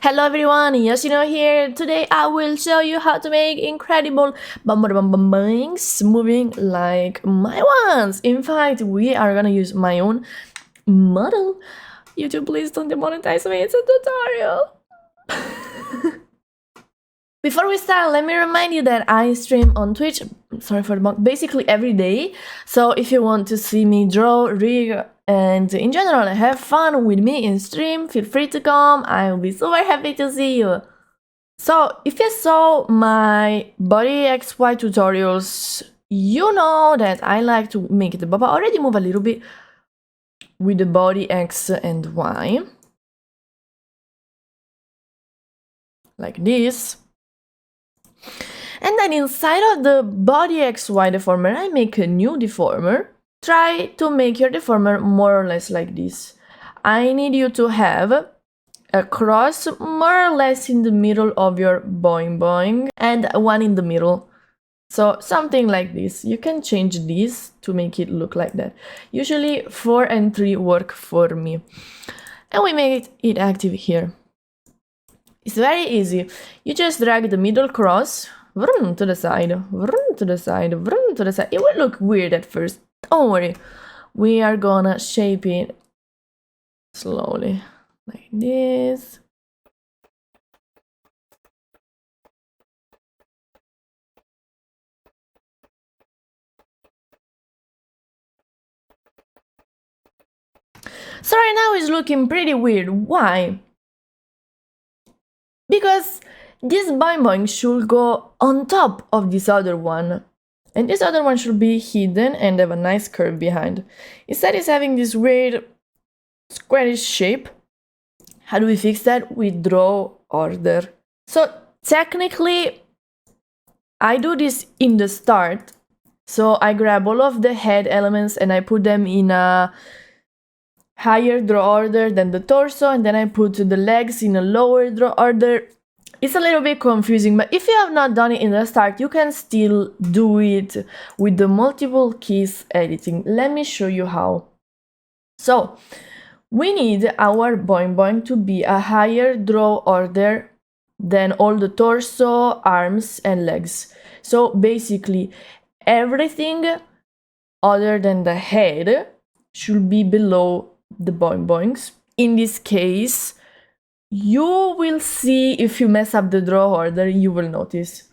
Hello everyone, Yoshino here. Today I will show you how to make incredible boings moving like my ones. In fact, we are gonna use my own model. YouTube, please don't demonetize me, it's a tutorial. Before we start, let me remind you that I stream on Twitch, sorry for the bug, basically every day. So if you want to see me draw, rig, and in general have fun with me in stream, feel free to come. I will be super happy to see you. So if you saw my body XY tutorials, you know that I like to make the boba already move a little bit with the body X and Y. Like this. And then inside of the body XY deformer, I make a new deformer. Try to make your deformer more or less like this. I need you to have a cross more or less in the middle of your boing and one in the middle. So something like this. You can change this to make it look like that. Usually 4 and 3 work for me. And we make it active here. It's very easy. You just drag the middle cross vroom, to the side, vroom, to the side, vroom, to the side. It will look weird at first. Don't worry. We are gonna shape it slowly, like this. So right now it's looking pretty weird. Why? Because this boing should go on top of this other one. And this other one should be hidden and have a nice curve behind. Instead it's having this weird squarish shape. How do we fix that? We draw order. So technically, I do this in the start. So I grab all of the head elements and I put them in a higher draw order than the torso, and then I put the legs in a lower draw order. It's a little bit confusing, but if you have not done it in the start, you can still do it with the multiple keys editing. Let me show you how. So, we need our boing to be a higher draw order than all the torso, arms, and legs. So, basically, everything other than the head should be below the boings. In this case, you will see if you mess up the draw order, you will notice.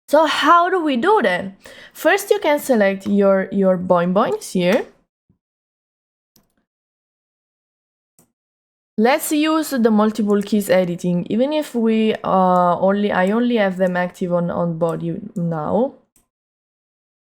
So how do we do that? First, you can select your boings here. Let's use the multiple keys editing, even if we I only have them active on body now.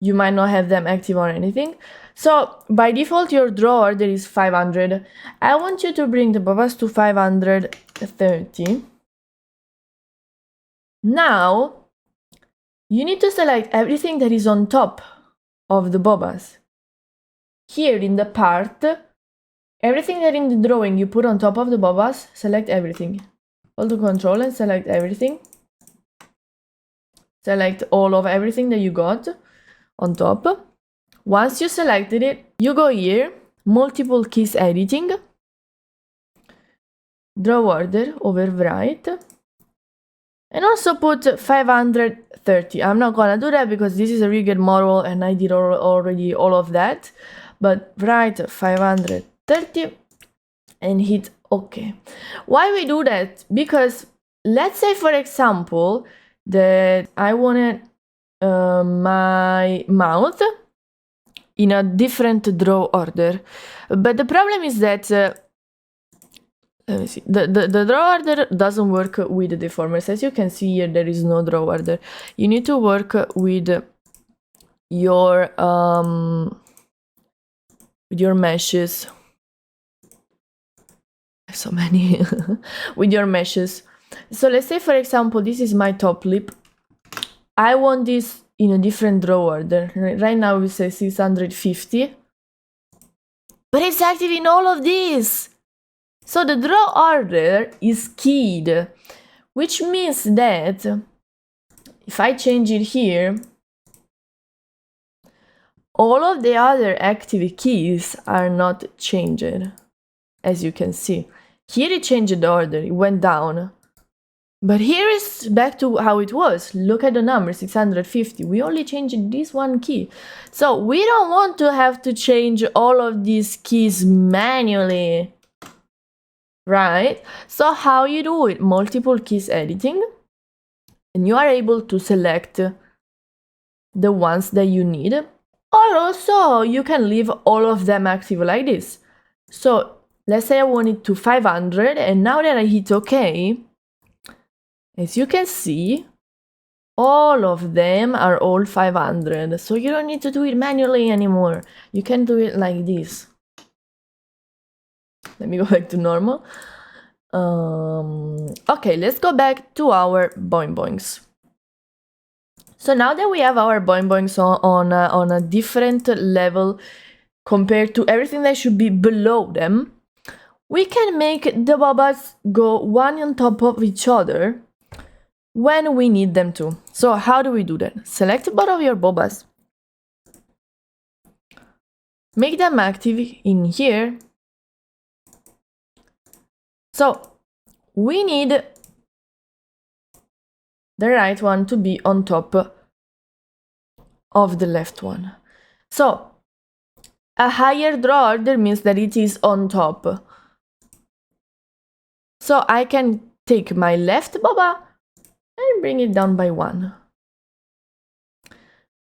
You might not have them active on anything. So by default, your draw order is 500. I want you to bring the bobas to 530. Now, you need to select everything that is on top of the bobas. Here in the part, everything that in the drawing you put on top of the bobas, select everything. Hold the control and select everything. Select all of everything that you got on top. Once you selected it, you go here, multiple keys editing, draw order, overwrite, and also put 530. I'm not gonna do that because this is a rigged model and I did already all of that, but write 530 and hit OK. Why we do that? Because let's say, for example, that I wanted my mouth in a different draw order, but the problem is that let me see, the draw order doesn't work with the deformers. As you can see here, there is no draw order. You need to work with your meshes. So many with your meshes. So let's say, for example, this is my top lip. I want this in a different draw order. Right now we say 650, but it's active in all of these. So the draw order is keyed, which means that if I change it here, all of the other active keys are not changed, as you can see. Here it changed the order, it went down. But here is back to how it was. Look at the number, 650. We only changed this one key. So we don't want to have to change all of these keys manually. Right? So how you do it? Multiple keys editing. And you are able to select the ones that you need. Or also you can leave all of them active like this. So let's say I want it to 500, and now that I hit OK, as you can see, all of them are all 500. So you don't need to do it manually anymore. You can do it like this. Let me go back to normal. Okay, let's go back to our boings. So now that we have our boings on a different level compared to everything that should be below them, we can make the bobas go one on top of each other when we need them to. So how do we do that? Select both of your bobas, make them active in here. So we need the right one to be on top of the left one. So a higher draw order means that it is on top. So I can take my left boba and bring it down by 1.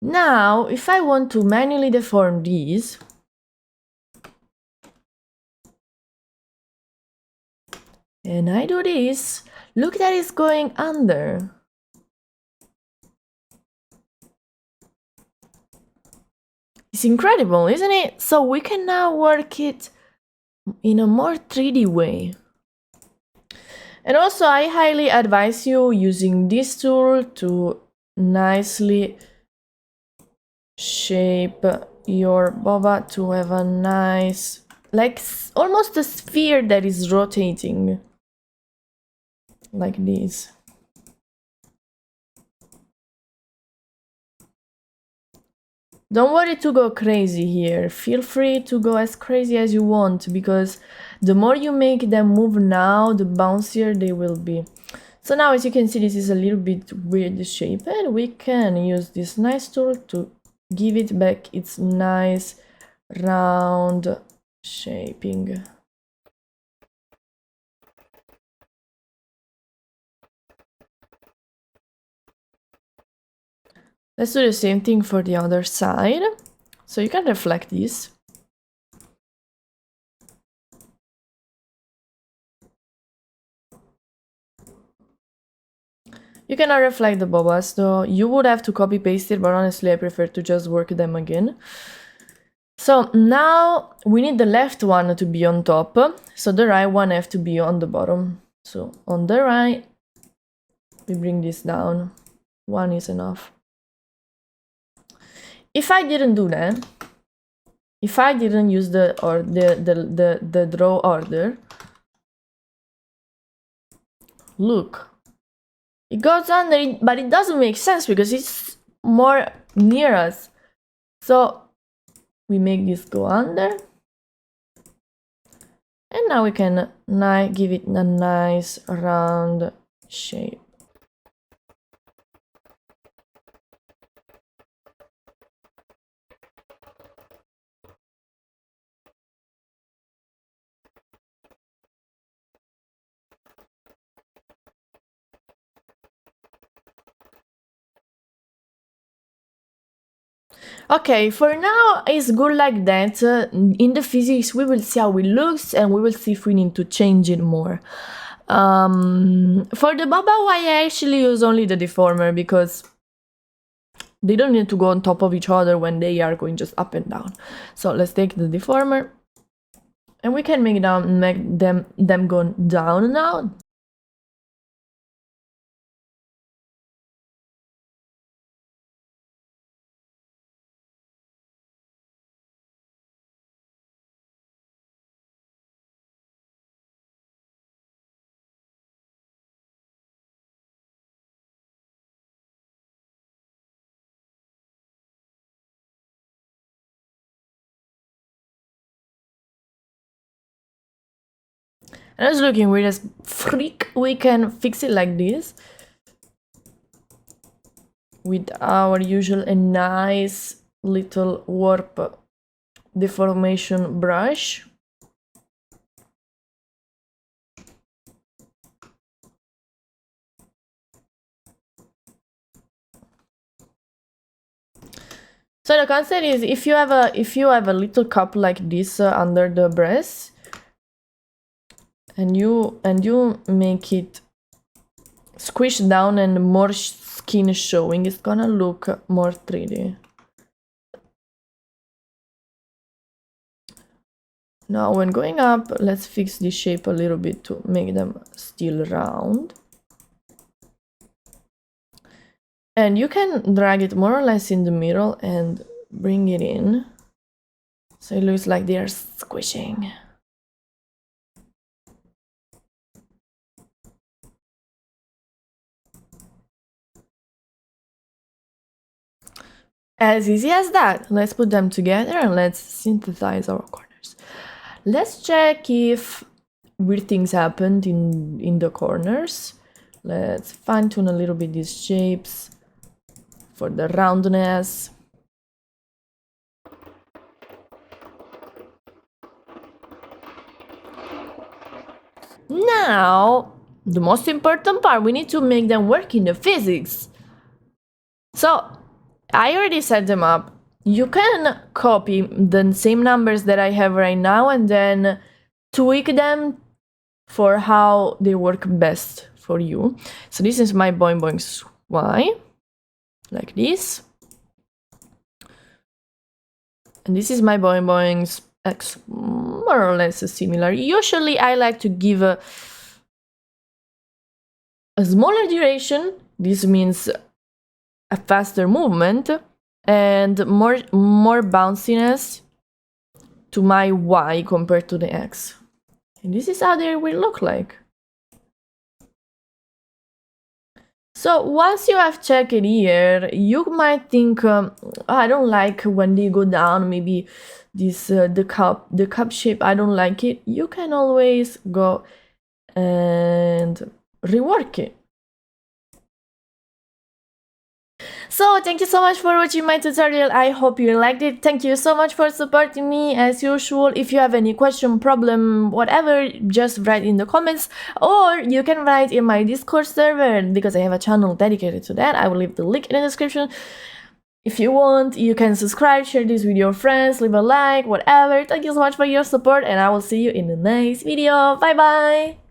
Now, if I want to manually deform these, and I do this, look that it's going under. It's incredible, isn't it? So we can now work it in a more 3D way. And also I highly advise you using this tool to nicely shape your boba to have a nice, like almost a sphere that is rotating like this. Don't worry to go crazy here. Feel free to go as crazy as you want, because the more you make them move now, the bouncier they will be. So now, as you can see, this is a little bit weird shape, and we can use this nice tool to give it back its nice round shaping. Let's do the same thing for the other side. So you can reflect this. You cannot reflect the bobas, though you would have to copy paste it, but honestly I prefer to just work them again. So now we need the left one to be on top, so the right one have to be on the bottom. So on the right, we bring this down. 1 is enough. If I didn't do that, if I didn't use the draw order, look, it goes under it, but it doesn't make sense because it's more near us. So we make this go under, and now we can give it a nice round shape. Okay, for now it's good like that. In the physics we will see how it looks, and we will see if we need to change it more. For the baba, I actually use only the deformer, because they don't need to go on top of each other when they are going just up and down. So let's take the deformer, and we can make them go down now. And I was looking weird as freak. We can fix it like this with our usual a nice little warp deformation brush. So the concept is, if you have a little cup like this under the breast, and you make it squish down and more skin showing, it's gonna look more 3D. Now when going up, let's fix the shape a little bit to make them still round. And you can drag it more or less in the middle and bring it in, so it looks like they are squishing. As easy as that. Let's put them together and let's synthesize our corners. Let's check if weird things happened in the corners. Let's fine tune a little bit these shapes for the roundness. Now, the most important part, we need to make them work in the physics. So, I already set them up. You can copy the same numbers that I have right now and then tweak them for how they work best for you. So this is my Boings Y, like this. And this is my Boings X, more or less similar. Usually I like to give a smaller duration. This means a faster movement and more bounciness to my Y compared to the X. And this is how they will look like. So once you have checked it here, you might think, I don't like when they go down, maybe this the cup shape, I don't like it. You can always go and rework it. So thank you so much for watching my tutorial. I hope you liked it. Thank you so much for supporting me as usual. If you have any question, problem, whatever, just write in the comments, or you can write in my Discord server because I have a channel dedicated to that. I will leave the link in the description. If you want, you can subscribe, share this with your friends, leave a like, whatever. Thank you so much for your support and I will see you in the next video. Bye bye!